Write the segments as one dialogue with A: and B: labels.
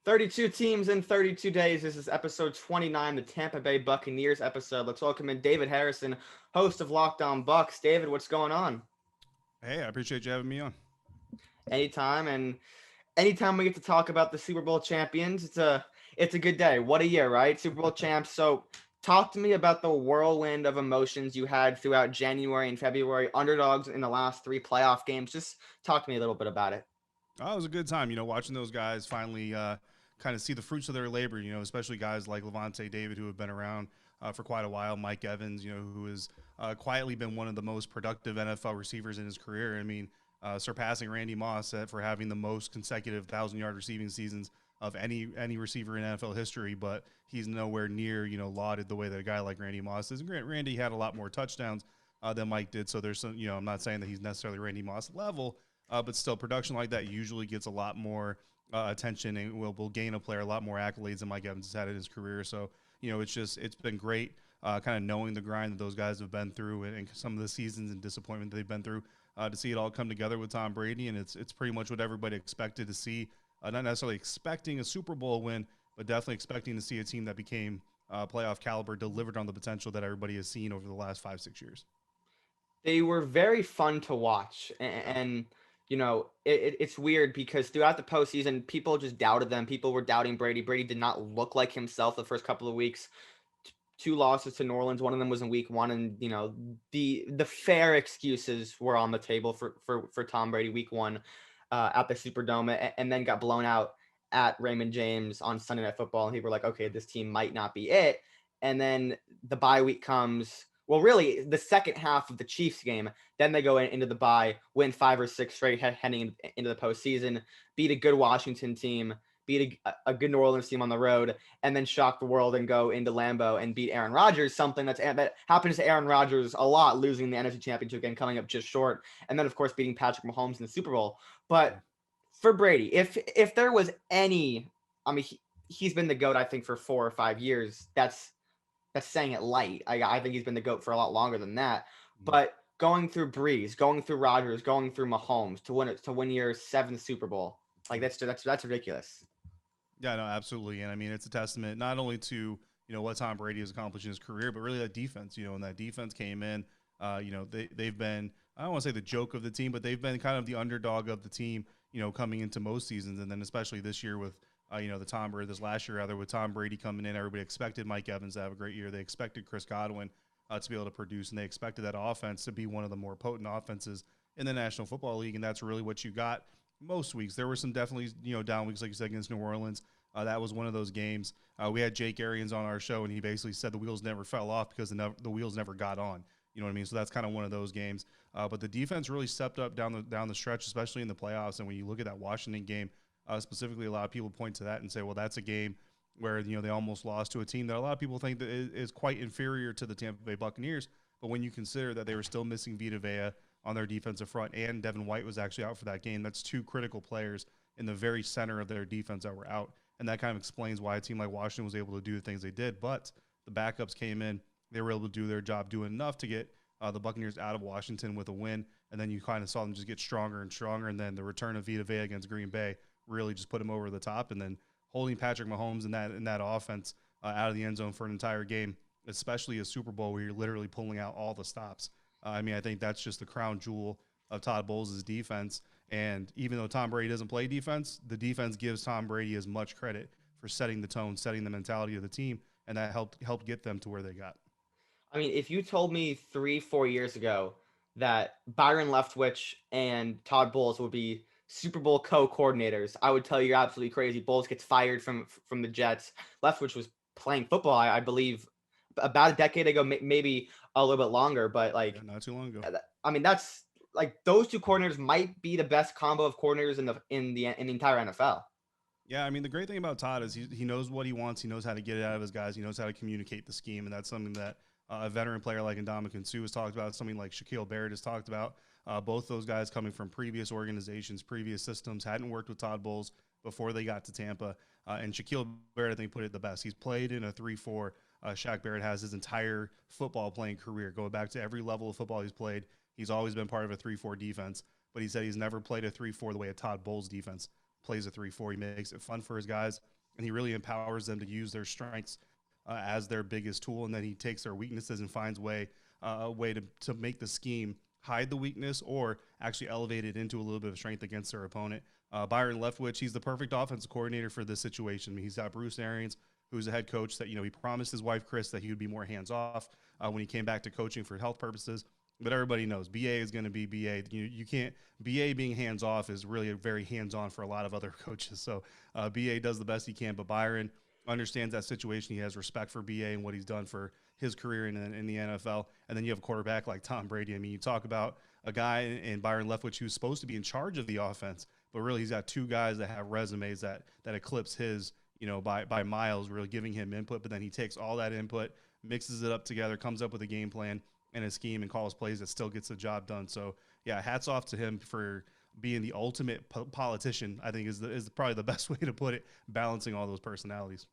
A: 32 teams in 32 days. This is episode 29, the Tampa Bay Buccaneers episode. Let's welcome in David Harrison, host of Locked On Bucs. David, what's going on?
B: Hey, I appreciate you having me on.
A: Anytime, and anytime we get to talk about the Super Bowl champions, it's a good day. What a year, right? Super Bowl champs. So, talk to me about the whirlwind of emotions you had throughout January and February. Underdogs in the last three playoff games. Just talk to me a little bit about it.
B: Oh, it was a good time, watching those guys finally kind of see the fruits of their labor, especially guys like Levante David, who have been around for quite a while, Mike Evans, who has quietly been one of the most productive NFL receivers in his career. I mean, surpassing Randy Moss for having the most consecutive 1,000-yard receiving seasons of any receiver in NFL history, but he's nowhere near, lauded the way that a guy like Randy Moss is. And Randy had a lot more touchdowns than Mike did, so there's some, I'm not saying that he's necessarily Randy Moss level, but still, production like that usually gets a lot more attention and will gain a player a lot more accolades than Mike Evans has had in his career. So, it's been great kind of knowing the grind that those guys have been through and some of the seasons and disappointment that they've been through to see it all come together with Tom Brady. And it's pretty much what everybody expected to see. Not necessarily expecting a Super Bowl win, but definitely expecting to see a team that became playoff caliber delivered on the potential that everybody has seen over the last 5, 6 years.
A: They were very fun to watch, and it's weird because throughout the postseason, people just doubted them. People were doubting Brady. Brady did not look like himself the first couple of weeks. Two losses to New Orleans. One of them was in week one, and the fair excuses were on the table for Tom Brady week one at the Superdome, and then got blown out at Raymond James on Sunday Night Football. And people were like, okay, this team might not be it. And then the bye week comes. Well, really, the second half of the Chiefs game, then they go into the bye, win 5 or 6 straight heading into the postseason, beat a good Washington team, beat a good New Orleans team on the road, and then shock the world and go into Lambeau and beat Aaron Rodgers, something that happens to Aaron Rodgers a lot, losing the NFC Championship and coming up just short, and then, of course, beating Patrick Mahomes in the Super Bowl. But for Brady, if there was any, I mean, he's been the GOAT, I think, for 4 or 5 years. That's saying it light. I think he's been the GOAT for a lot longer than that.
B: Mm-hmm.
A: But going through Breeze, going through Rodgers, going through Mahomes to win your seventh Super Bowl, like that's ridiculous.
B: Yeah, no, absolutely. And I mean, it's a testament not only to, what Tom Brady has accomplished in his career, but really that defense, when that defense came in, they've been, I don't want to say the joke of the team, but they've been kind of the underdog of the team, coming into most seasons. And then especially this year with, this last year, rather, with Tom Brady coming in, everybody expected Mike Evans to have a great year. They expected Chris Godwin to be able to produce, and they expected that offense to be one of the more potent offenses in the National Football League. And that's really what you got most weeks. There were some definitely, down weeks, like you said, against New Orleans. That was one of those games. We had Jake Arians on our show, and he basically said the wheels never fell off because the wheels never got on. You know what I mean? So that's kind of one of those games. But the defense really stepped up down the stretch, especially in the playoffs. And when you look at that Washington game, specifically, a lot of people point to that and say, well, that's a game where they almost lost to a team that a lot of people think that is quite inferior to the Tampa Bay Buccaneers. But when you consider that they were still missing Vita Vea on their defensive front, and Devin White was actually out for that game, that's two critical players in the very center of their defense that were out. And that kind of explains why a team like Washington was able to do the things they did. But the backups came in. They were able to do their job, doing enough to get the Buccaneers out of Washington with a win. And then you kind of saw them just get stronger and stronger. And then the return of Vita Vea against Green Bay really just put them over the top. And then holding Patrick Mahomes in that offense out of the end zone for an entire game, especially a Super Bowl where you're literally pulling out all the stops. I mean, I think that's just the crown jewel of Todd Bowles' defense. And even though Tom Brady doesn't play defense, the defense gives Tom Brady as much credit for setting the tone, setting the mentality of the team, and that helped get them to where they got.
A: I mean, if you told me 3, 4 years ago that Byron Leftwich and Todd Bowles would be Super Bowl co-coordinators, I would tell you you're absolutely crazy. Bowles gets fired from the Jets. Leftwich was playing football, I believe, about a decade ago, maybe a little bit longer. But
B: Yeah,
A: like,
B: not too long ago.
A: I mean, that's like those two coordinators might be the best combo of coordinators in the entire NFL.
B: Yeah, I mean, the great thing about Todd is he knows what he wants. He knows how to get it out of his guys. He knows how to communicate the scheme, and that's something that a veteran player like Ndamukong Suh has talked about, something like Shaquille Barrett has talked about. Both those guys coming from previous organizations, previous systems, hadn't worked with Todd Bowles before they got to Tampa. And Shaquille Barrett, I think, put it the best. He's played in a 3-4. Shaq Barrett has his entire football playing career, going back to every level of football he's played. He's always been part of a 3-4 defense, but he said he's never played a 3-4 the way a Todd Bowles defense plays a 3-4. He makes it fun for his guys, and he really empowers them to use their strengths as their biggest tool. And then he takes their weaknesses and finds a way to make the scheme hide the weakness or actually elevate it into a little bit of strength against their opponent. Byron Leftwich, he's the perfect offensive coordinator for this situation. I mean, he's got Bruce Arians, who's a head coach that, he promised his wife, Chris, that he would be more hands-off when he came back to coaching for health purposes. But everybody knows BA is going to be BA. You can't, BA being hands-off is really a very hands-on for a lot of other coaches. So BA does the best he can, but Byron understands that situation. He has respect for BA and what he's done for his career in the NFL. And then you have a quarterback like Tom Brady. I mean, you talk about a guy in Byron Leftwich who's supposed to be in charge of the offense, but really he's got two guys that have resumes that eclipse his, by miles, really giving him input. But then he takes all that input, mixes it up together, comes up with a game plan and a scheme and calls plays that still gets the job done. So yeah, hats off to him for being the ultimate politician, I think is probably the best way to put it, balancing all those personalities.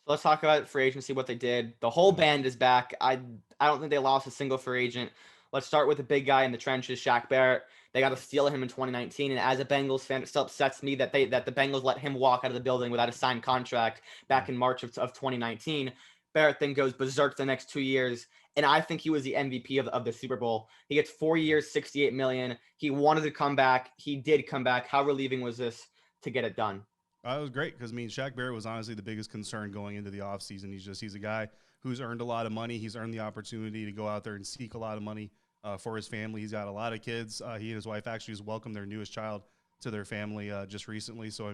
A: So let's talk about free agency, what they did. The whole band is back. I don't think they lost a single free agent. Let's start with the big guy in the trenches, Shaq Barrett. They got a steal of him in 2019, and as a Bengals fan, it still upsets me that the Bengals let him walk out of the building without a signed contract back in March of 2019. Barrett then goes berserk the next 2 years, and I think he was the MVP of the Super Bowl. He gets 4 years, $68 million. He wanted to come back. He did come back. How relieving was this to get it done?
B: It was great because, Shaq Barrett was honestly the biggest concern going into the offseason. He's a guy who's earned a lot of money. He's earned the opportunity to go out there and seek a lot of money for his family. He's got a lot of kids. He and his wife actually just welcomed their newest child to their family just recently. So,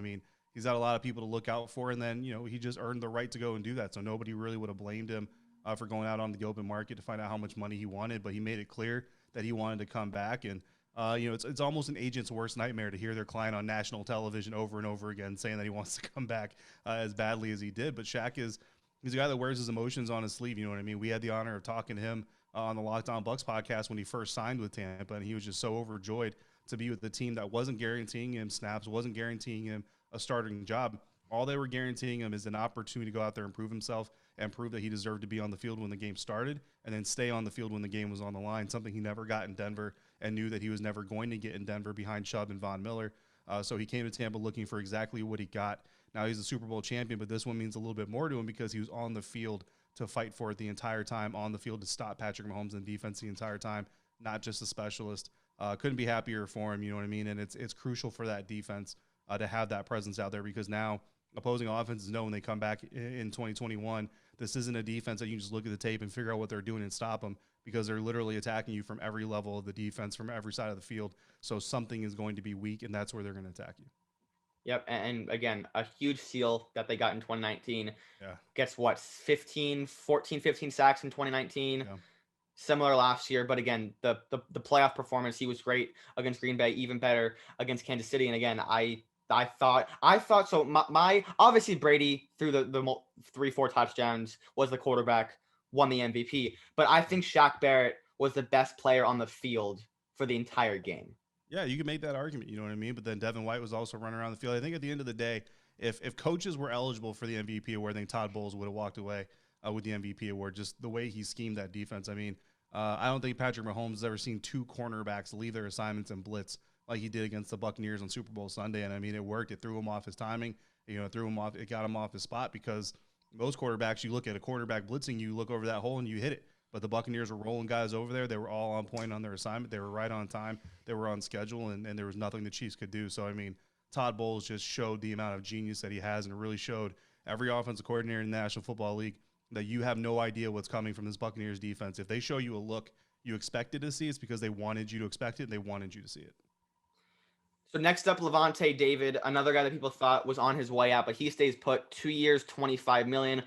B: he's got a lot of people to look out for. And then, he just earned the right to go and do that. So nobody really would have blamed him for going out on the open market to find out how much money he wanted. But he made it clear that he wanted to come back. And it's almost an agent's worst nightmare to hear their client on national television over and over again saying that he wants to come back as badly as he did. But Shaq he's a guy that wears his emotions on his sleeve. You know what I mean? We had the honor of talking to him on the Locked On Bucs podcast when he first signed with Tampa, and he was just so overjoyed to be with the team that wasn't guaranteeing him snaps, wasn't guaranteeing him a starting job. All they were guaranteeing him is an opportunity to go out there and prove himself and prove that he deserved to be on the field when the game started and then stay on the field when the game was on the line, something he never got in Denver and knew that he was never going to get in Denver behind Chubb and Von Miller. So he came to Tampa looking for exactly what he got. Now he's a Super Bowl champion, but this one means a little bit more to him because he was on the field to fight for it the entire time, on the field to stop Patrick Mahomes and defense the entire time, not just a specialist. Couldn't be happier for him, you know what I mean? And it's crucial for that defense to have that presence out there because now opposing offenses know when they come back in 2021, this isn't a defense that you can just look at the tape and figure out what they're doing and stop them because they're literally attacking you from every level of the defense, from every side of the field. So something is going to be weak, and that's where they're going to attack you.
A: Yep, and again, a huge seal that they got in 2019.
B: Yeah.
A: Gets what, 15 sacks in 2019. Yeah. Similar last year, but again, the playoff performance, he was great against Green Bay, even better against Kansas City. And again, I thought so. My obviously Brady threw the 3-4 touchdowns, was the quarterback, won the MVP. But I think Shaq Barrett was the best player on the field for the entire game.
B: Yeah, you can make that argument, you know what I mean? But then Devin White was also running around the field. I think at the end of the day, if coaches were eligible for the MVP award, I think Todd Bowles would have walked away with the MVP award, just the way he schemed that defense. I don't think Patrick Mahomes has ever seen two cornerbacks leave their assignments and blitz like he did against the Buccaneers on Super Bowl Sunday. And it worked. It threw him off his timing. It got him off his spot because most quarterbacks, you look at a quarterback blitzing, you look over that hole and you hit it. But the Buccaneers were rolling guys over there. They were all on point on their assignment. They were right on time. They were on schedule, and there was nothing the Chiefs could do. So, Todd Bowles just showed the amount of genius that he has and really showed every offensive coordinator in the National Football League that you have no idea what's coming from this Buccaneers defense. If they show you a look you expected to see, it's because they wanted you to expect it and they wanted you to see it.
A: So next up, Levante David, another guy that people thought was on his way out, but he stays put. 2 years, $25 million.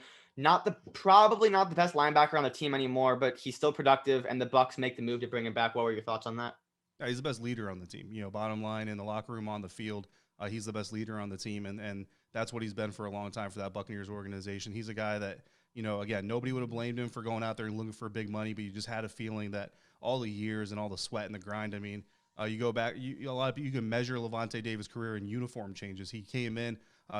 A: Probably not the best linebacker on the team anymore, but he's still productive, and the Bucs make the move to bring him back. What were your thoughts on that?
B: Yeah, he's the best leader on the team. Bottom line, in the locker room, on the field, he's the best leader on the team, and that's what he's been for a long time for that Buccaneers organization. He's a guy that, again, nobody would have blamed him for going out there and looking for big money, but you just had a feeling that all the years and all the sweat and the grind, you go back, a lot of people, you can measure Levante Davis' career in uniform changes. He came in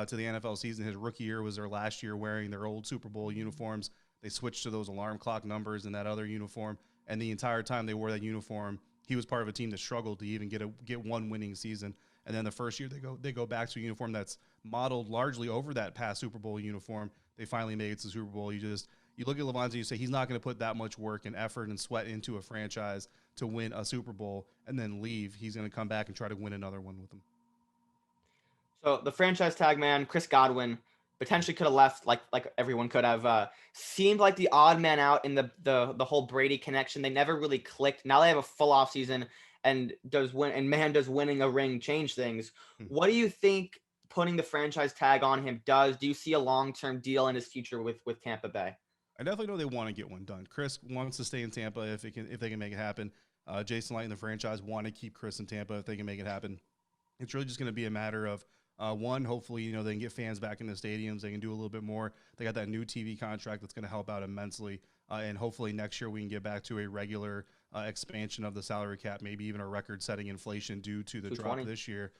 B: to the NFL season. His rookie year was their last year wearing their old Super Bowl uniforms. They switched to those alarm clock numbers and that other uniform. And the entire time they wore that uniform, he was part of a team that struggled to even get one winning season. And then the first year they go back to a uniform that's modeled largely over that past Super Bowl uniform. They finally make it to the Super Bowl. You look at Levante and you say he's not going to put that much work and effort and sweat into a franchise to win a Super Bowl and then leave. He's going to come back and try to win another one with them.
A: So the franchise tag man, Chris Godwin, potentially could have left like everyone could have. Seemed like the odd man out in the whole Brady connection. They never really clicked. Now they have a full off season, and does winning a ring change things? What do you think putting the franchise tag on him does? Do you see a long-term deal in his future with Tampa Bay?
B: I definitely know they want to get one done. Chris wants to stay in Tampa if they can make it happen. Jason Light and the franchise want to keep Chris in Tampa if they can make it happen. It's really just going to be a matter of one, hopefully, they can get fans back in the stadiums. They can do a little bit more. They got that new TV contract that's going to help out immensely. And hopefully next year we can get back to a regular expansion of the salary cap, maybe even a record-setting inflation due to the drop this year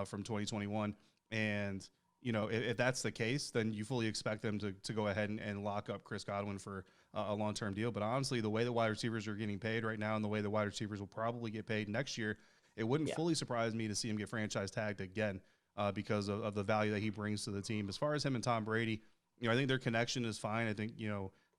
B: from 2021. And, if that's the case, then you fully expect them to go ahead and lock up Chris Godwin for a long-term deal. But honestly, the way the wide receivers are getting paid right now and the way the wide receivers will probably get paid next year, it wouldn't fully surprise me to see him get franchise tagged again. Because of the value that he brings to the team. As far as him and Tom Brady, I think their connection is fine. I think,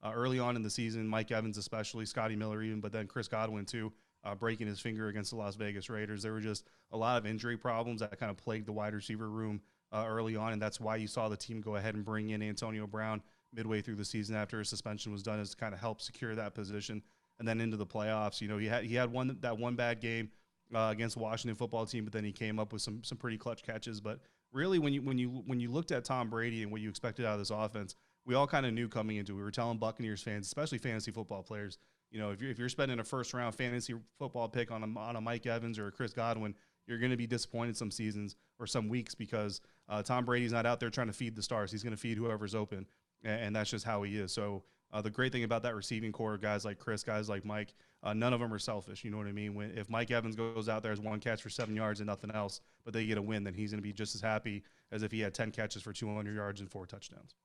B: early on in the season, Mike Evans especially, Scotty Miller even, but then Chris Godwin too, breaking his finger against the Las Vegas Raiders. There were just a lot of injury problems that kind of plagued the wide receiver room early on, and that's why you saw the team go ahead and bring in Antonio Brown midway through the season after his suspension was done, is to kind of help secure that position. And then into the playoffs, he had one bad game against the Washington football team, but then he came up with some pretty clutch catches. But really, when you looked at Tom Brady and what you expected out of this offense, we all kind of knew coming into it. We were telling Buccaneers fans, especially fantasy football players, if you're spending a first round fantasy football pick on a Mike Evans or a Chris Godwin, you're going to be disappointed some seasons or some weeks because Tom Brady's not out there trying to feed the stars. He's going to feed whoever's open, and that's just how he is. So the great thing about that receiving core, guys like Chris, guys like Mike, none of them are selfish. You know what I mean? If Mike Evans goes out there as one catch for 7 yards and nothing else, but they get a win, then he's going to be just as happy as if he had 10 catches for 200 yards and 4 touchdowns.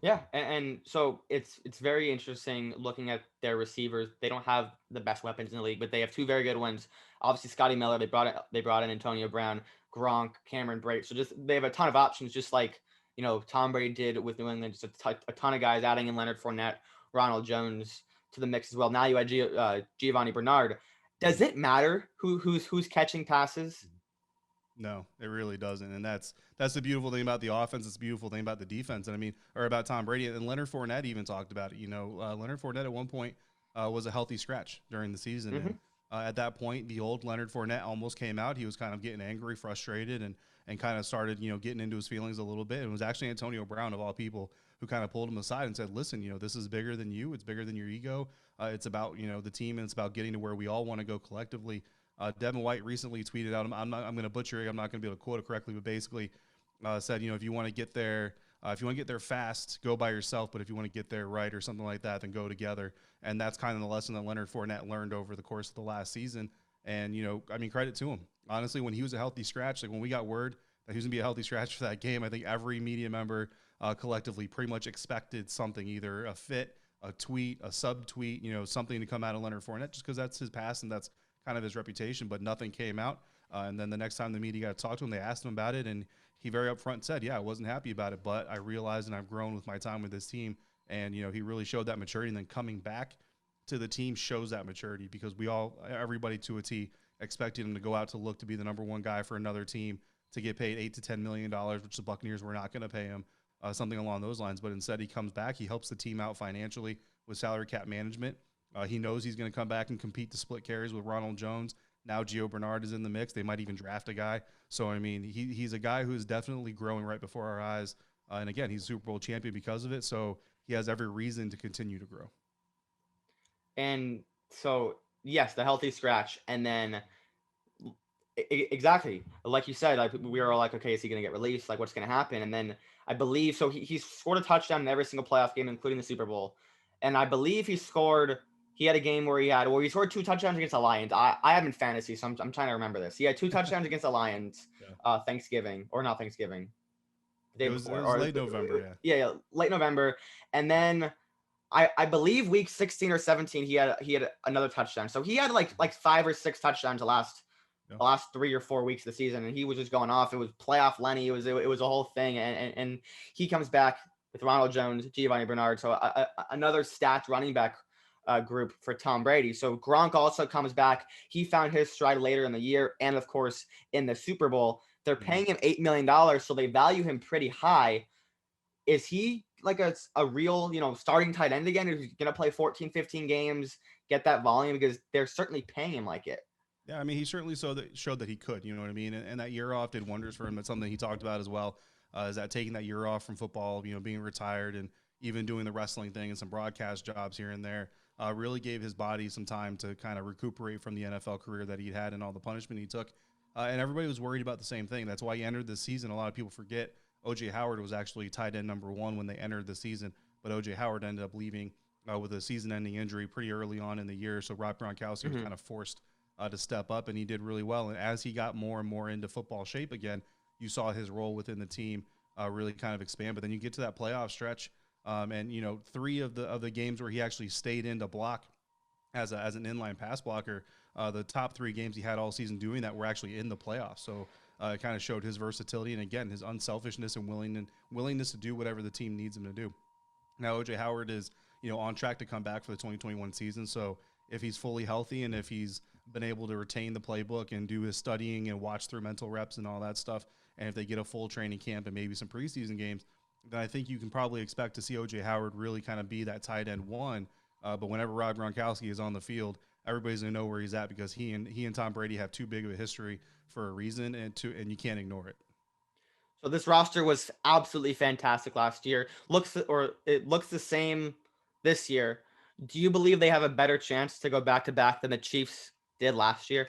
A: Yeah, and so it's very interesting looking at their receivers. They don't have the best weapons in the league, but they have two very good ones. Obviously, Scotty Miller. They brought in Antonio Brown, Gronk, Cameron Brate. So they have a ton of options, just like Tom Brady did with New England. Just a ton of guys, adding in Leonard Fournette, Ronald Jones to the mix as well. Now you had Giovanni Bernard. Does it matter who's catching passes?
B: No, it really doesn't. And that's the beautiful thing about the offense. It's the beautiful thing about the defense. And or about Tom Brady. And Leonard Fournette even talked about it. Leonard Fournette at one point was a healthy scratch during the season. Mm-hmm. And at that point, the old Leonard Fournette almost came out. He was kind of getting angry, frustrated, and kind of started, getting into his feelings a little bit. And it was actually Antonio Brown, of all people, who kind of pulled him aside and said, listen, this is bigger than you. It's bigger than your ego. It's about, the team, and it's about getting to where we all want to go collectively. Devin White recently tweeted out, I'm going to butcher it. I'm not going to be able to quote it correctly, but basically said, if you want to get there, fast, go by yourself. But if you want to get there right or something like that, then go together. And that's kind of the lesson that Leonard Fournette learned over the course of the last season. And, credit to him. Honestly, when he was a healthy scratch, like when we got word that he was going to be a healthy scratch for that game, I think every media member collectively pretty much expected something, either a fit, a tweet, a sub-tweet, something to come out of Leonard Fournette, just because that's his past and that's kind of his reputation, but nothing came out. And then the next time the media got to talk to him, they asked him about it, and he very upfront said, yeah, I wasn't happy about it, but I realized and I've grown with my time with this team. And, he really showed that maturity. And then coming back to the team shows that maturity, because everybody to a T expected him to go out to look to be the number one guy for another team, to get paid $8 to $10 million, which the Buccaneers were not going to pay him, something along those lines. But instead he comes back, he helps the team out financially with salary cap management. He knows he's going to come back and compete to split carries with Ronald Jones. Now Gio Bernard is in the mix. They might even draft a guy. So, he's a guy who is definitely growing right before our eyes. And again, he's a Super Bowl champion because of it. So he has every reason to continue to grow.
A: And so, yes, the healthy scratch. And then exactly like you said, we were all like, okay, is he going to get released? Like, what's going to happen? And then I believe, so he's scored a touchdown in every single playoff game, including the Super Bowl. And I believe he had a game where he scored 2 touchdowns against the Lions. I have in fantasy, so I'm trying to remember this. He had 2 touchdowns against the Lions, Thanksgiving, or not Thanksgiving.
B: It was late November,
A: yeah, late November. And then I believe week 16 or 17, he had another touchdown. So he had like 5 or 6 touchdowns the last
B: Yeah.
A: the last 3 or 4 weeks of the season, and he was just going off. It was playoff Lenny. It was a whole thing, and he comes back with Ronald Jones, Giovanni Bernard, so another stacked running back group for Tom Brady. So Gronk also comes back. He found his stride later in the year, and of course in the Super Bowl. They're paying him $8 million, so they value him pretty high. Is he like a real, starting tight end again? Who's going to play 14, 15 games, get that volume? Because they're certainly paying him like it.
B: Yeah, I mean, he certainly showed that he could. You know what I mean? And that year off did wonders for him. That's something he talked about as well. Is that taking that year off from football, being retired and even doing the wrestling thing and some broadcast jobs here and there, really gave his body some time to kind of recuperate from the NFL career that he'd had and all the punishment he took. And everybody was worried about the same thing. That's why he entered this season. A lot of people forget O.J. Howard was actually tight end number 1 when they entered the season, but O.J. Howard ended up leaving with a season-ending injury pretty early on in the year. So Rob Gronkowski was kind of forced to step up, and he did really well. And as he got more and more into football shape again, you saw his role within the team really kind of expand. But then you get to that playoff stretch, and 3 of the games where he actually stayed in to block as an inline pass blocker, the top 3 games he had all season doing that were actually in the playoffs. So it kind of showed his versatility and again his unselfishness and willingness to do whatever the team needs him to do. Now OJ Howard is on track to come back for the 2021 season. So if he's fully healthy and if he's been able to retain the playbook and do his studying and watch through mental reps and all that stuff, and if they get a full training camp and maybe some preseason games, then I think you can probably expect to see O.J. Howard really kind of be that tight end 1. But whenever Rob Gronkowski is on the field, everybody's going to know where he's at because he and Tom Brady have too big of a history for a reason, and you can't ignore it.
A: So this roster was absolutely fantastic last year. It looks the same this year. Do you believe they have a better chance to go back to back than the Chiefs did last year?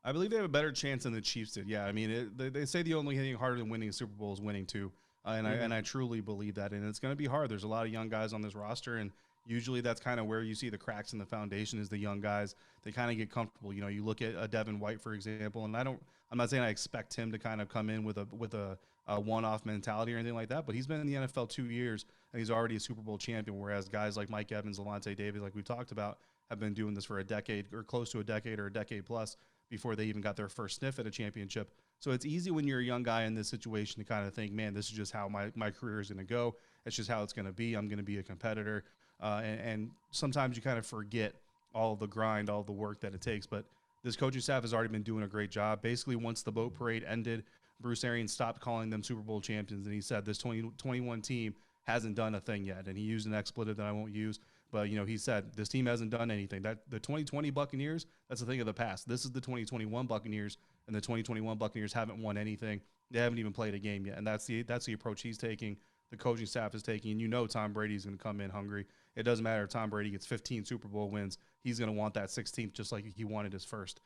B: I believe they have a better chance than the Chiefs did. Yeah, I mean, they say the only thing harder than winning a Super Bowl is winning 2, and I truly believe that. And it's going to be hard. There's a lot of young guys on this roster, and usually that's kind of where you see the cracks in the foundation is the young guys. They kind of get comfortable. You look at Devin White, for example, and I'm not saying I expect him to kind of come in with a one-off mentality or anything like that, but he's been in the NFL 2 years and he's already a Super Bowl champion. Whereas guys like Mike Evans, Levante David, like we talked about, have been doing this for a decade or close to a decade or a decade plus before they even got their first sniff at a championship. So it's easy when you're a young guy in this situation to kind of think, man, this is just how my career is going to go. It's just how it's going to be. I'm going to be a competitor. And sometimes you kind of forget all the grind, all the work that it takes. But this coaching staff has already been doing a great job. Basically, once the boat parade ended, Bruce Arians stopped calling them Super Bowl champions, and he said this 2021 team hasn't done a thing yet. And he used an expletive that I won't use, but he said this team hasn't done anything. That the 2020 Buccaneers, that's a thing of the past. This is the 2021 Buccaneers, and the 2021 Buccaneers haven't won anything. They haven't even played a game yet, and that's the approach he's taking. The coaching staff is taking, and Tom Brady's going to come in hungry. It doesn't matter if Tom Brady gets 15 Super Bowl wins. He's going to want that 16th just like he wanted his first.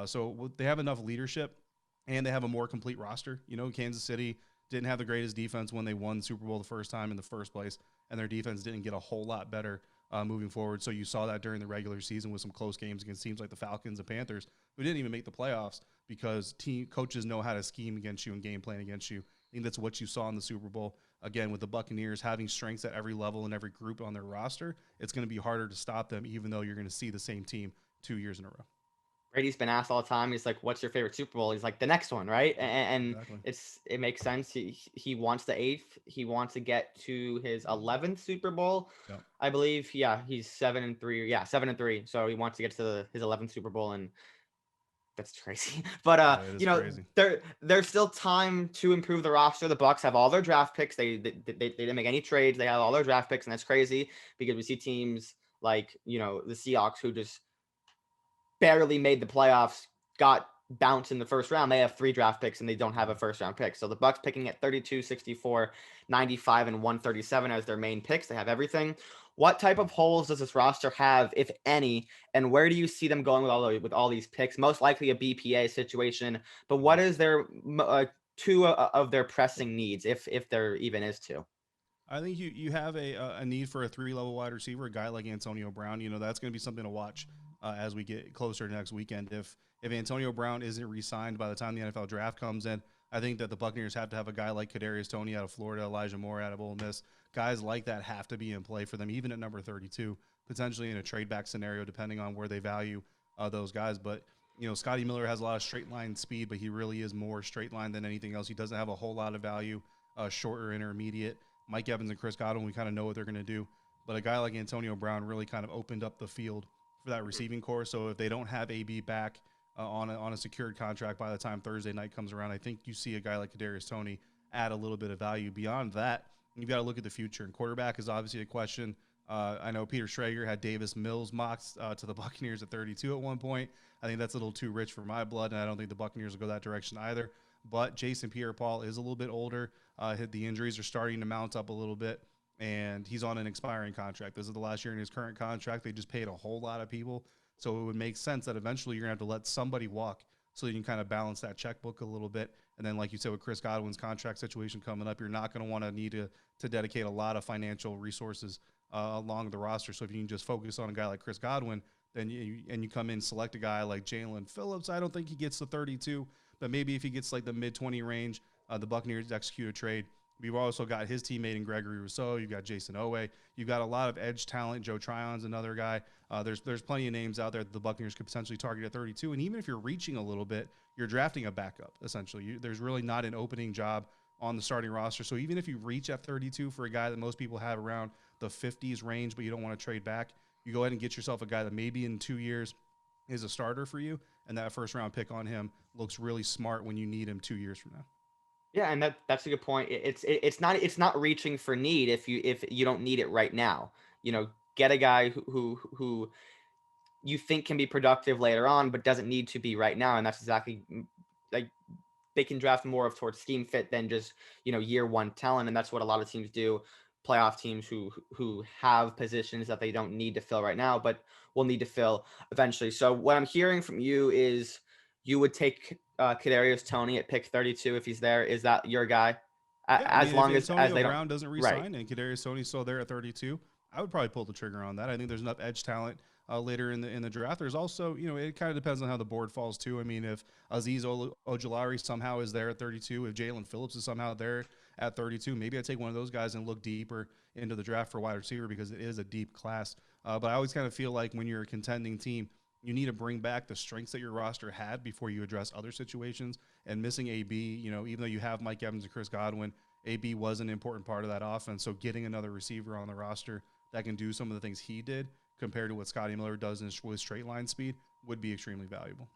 B: So they have enough leadership, and they have a more complete roster. Kansas City didn't have the greatest defense when they won Super Bowl the first time in the first place, and their defense didn't get a whole lot better moving forward. So you saw that during the regular season with some close games against teams like the Falcons and Panthers, who didn't even make the playoffs because coaches know how to scheme against you and game plan against you. I think that's what you saw in the Super Bowl. Again, with the Buccaneers having strengths at every level and every group on their roster, it's going to be harder to stop them, even though you're going to see the same team 2 years in a row.
A: Brady's been asked all the time. He's like, "What's your favorite Super Bowl?" He's like, "The next one, right?" And
B: Exactly.
A: it makes sense. He wants the 8th. He wants to get to his 11th Super Bowl,
B: Yep.
A: I believe. Yeah, he's 7-3. Yeah, 7-3. So he wants to get to his 11th Super Bowl, and that's crazy. But
B: Yeah, it is crazy.
A: there's still time to improve the roster. The Bucs have all their draft picks. They didn't make any trades. They have all their draft picks, and that's crazy because we see teams like the Seahawks who just barely made the playoffs, got bounced in the first round. They have 3 draft picks and they don't have a first round pick. So the Bucs picking at 32, 64, 95, and 137 as their main picks. They have everything. What type of holes does this roster have, if any, and where do you see them going with all these picks? Most likely a BPA situation, but what is their 2 of their pressing needs, if there even is 2?
B: I think you have a need for a 3-level wide receiver, a guy like Antonio Brown. That's going to be something to watch as we get closer to next weekend. If Antonio Brown isn't re-signed by the time the NFL draft comes in, I think that the Buccaneers have to have a guy like Kadarius Toney out of Florida, Elijah Moore out of Ole Miss. Guys like that have to be in play for them, even at number 32, potentially in a trade back scenario, depending on where they value those guys. But Scotty Miller has a lot of straight line speed, but he really is more straight line than anything else. He doesn't have a whole lot of value, short or intermediate. Mike Evans and Chris Godwin, we kind of know what they're going to do. But a guy like Antonio Brown really kind of opened up the field for that receiving core. So if they don't have AB back on a secured contract by the time Thursday night comes around, I think you see a guy like Kadarius Toney add a little bit of value. Beyond that, you've got to look at the future. And quarterback is obviously a question. I know Peter Schrager had Davis Mills mocked to the Buccaneers at 32 at one point. I think that's a little too rich for my blood, and I don't think the Buccaneers will go that direction either. But Jason Pierre-Paul is a little bit older. The injuries are starting to mount up a little bit, and he's on an expiring contract. This is the last year in his current contract. They just paid a whole lot of people. So it would make sense that eventually you're going to have to let somebody walk so you can kind of balance that checkbook a little bit. And then, like you said, with Chris Godwin's contract situation coming up, you're not going to want to need to dedicate a lot of financial resources along the roster. So if you can just focus on a guy like Chris Godwin, then you come in, select a guy like Jalen Phillips. I don't think he gets the 32, but maybe if he gets like the mid-20 range, the Buccaneers execute a trade. We've also got his teammate in Gregory Rousseau. You've got Jason Owe. You've got a lot of edge talent. Joe Tryon's another guy. There's plenty of names out there that the Buccaneers could potentially target at 32. And even if you're reaching a little bit, you're drafting a backup, essentially. There's really not an opening job on the starting roster. So even if you reach at 32 for a guy that most people have around the 50s range, but you don't want to trade back, you go ahead and get yourself a guy that maybe in 2 years is a starter for you. And that first-round pick on him looks really smart when you need him 2 years from now.
A: Yeah, and that's a good point. It's not reaching for need if you don't need it right now. Get a guy who you think can be productive later on, but doesn't need to be right now, and that's exactly like they can draft more of towards scheme fit than just year one talent, and that's what a lot of teams do. Playoff teams who have positions that they don't need to fill right now, but will need to fill eventually. So what I'm hearing from you is you would take Kadarius Toney at pick 32 if he's there. Is that your guy?
B: Yeah, I mean, if Antonio
A: they don't
B: Brown doesn't resign and Kadarius Toney's still there at 32, I would probably pull the trigger on that. I think there's enough edge talent later in the draft. There's also, it kind of depends on how the board falls too. I mean, if Azeez Ojulari somehow is there at 32, if Jalen Phillips is somehow there at 32, maybe I take one of those guys and look deeper into the draft for wide receiver because it is a deep class. But I always kind of feel like when you're a contending team, you need to bring back the strengths that your roster had before you address other situations. And missing AB, even though you have Mike Evans and Chris Godwin, AB was an important part of that offense. So getting another receiver on the roster that can do some of the things he did compared to what Scotty Miller does with straight line speed would be extremely valuable.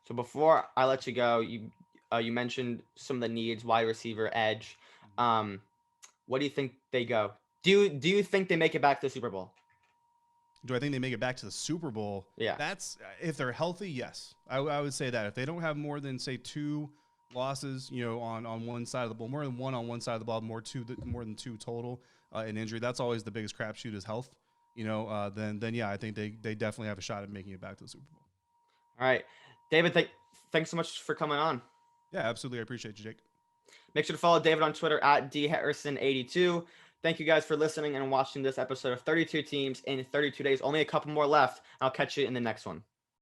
A: So before I let you go, you mentioned some of the needs, wide receiver, edge. What do you think they go? Do you think they make it back to the Super Bowl?
B: Do I think they make it back to the Super Bowl?
A: Yeah.
B: That's if they're healthy, yes. I would say that. If they don't have more than, say, 2 losses, on one side of the ball, more than one on one side of the ball, more than 2 total in injury, that's always the biggest crapshoot is health. Then yeah, I think they definitely have a shot at making it back to the Super Bowl.
A: All right. David, thanks so much for coming on.
B: Yeah, absolutely. I appreciate you, Jake.
A: Make sure to follow David on Twitter at dharrison82. Thank you guys for listening and watching this episode of 32 Teams in 32 Days. Only a couple more left. I'll catch you in the next one.